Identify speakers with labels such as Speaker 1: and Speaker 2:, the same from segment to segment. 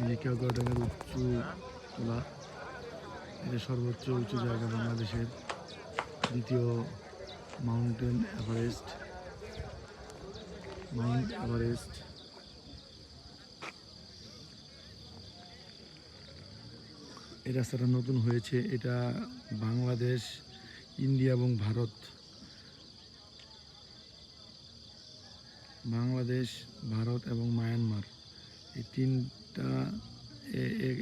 Speaker 1: যে কেওক্রাডাঙ্গার উঁচু তোলা, এটা সর্বোচ্চ উঁচু জায়গা বাংলাদেশের, দ্বিতীয় মাউন্ট এভারেস্ট। এই রাস্তাটা নতুন হয়েছে, এটা বাংলাদেশ, ইন্ডিয়া এবং ভারত, এবং মায়ানমার, এই তিনটা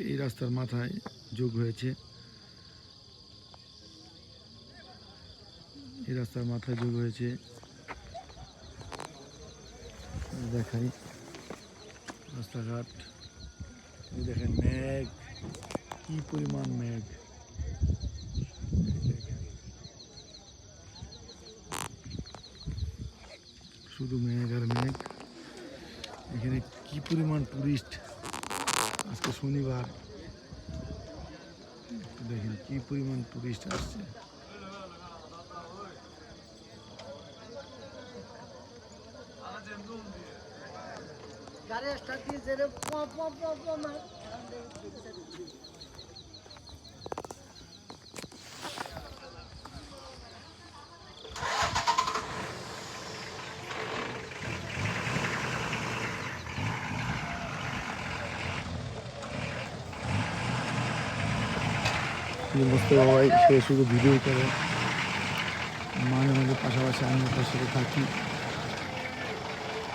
Speaker 1: এই রাস্তার মাথায় যোগ হয়েছে। দেখাই রাস্তাঘাট, দেখেন মেঘ, কি পরিমাণ মেঘ, শুধু মেঘ আর মেঘ। এখানে কি পরিমাণ টুরিস্ট, আজকে শনিবার, দেখেন কি পরিমাণ টুরিস্ট আসছে। মোস্তফা ভাই সে শুধু ভিডিও করে, মাঝে মাঝে পাশাপাশি আমি তার সাথে থাকি,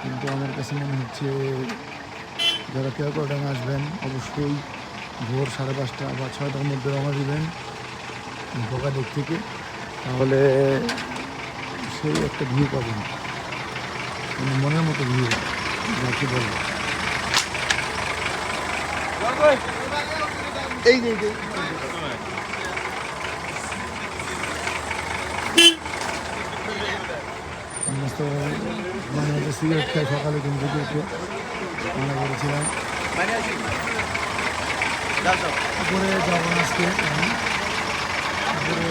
Speaker 1: কিন্তু আমার কাছে মনে হচ্ছে যারা কেওক্রাডাঙ্গা আসবেন অবশ্যই ভোর 5:30 বা 6টার মধ্যে রওনা দিবেন বগাদিক থেকে, তাহলে সেই একটা ভিউ পাবেন, মানে মনের মতো ভিউ যাকে বলবো। এই মানে সিগারেট খাই সকালে কিন্তু মনে করেছিলাম উপরে যাবো আজকে, উপরে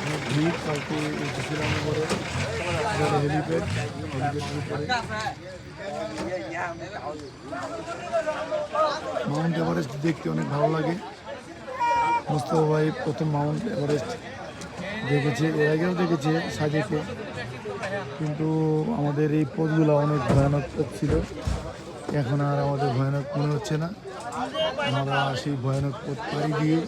Speaker 1: অনেক ভিড়, কালকে উঠেছিলাম উপরে হেলিপ্যাডের উপরে। মাউন্ট এভারেস্ট দেখতে অনেক ভালো লাগে। মোস্তফা ভাই প্রথম মাউন্ট এভারেস্ট দেখেছে, এর আগেও দেখেছে সাজেকে, কিন্তু আমাদের এই পথগুলো অনেক ভয়ানক পথ ছিল, এখন আর আমাদের ভয়ানক মনে হচ্ছে না। আমরা সেই ভয়ানক পথ পাড়ি দিয়ে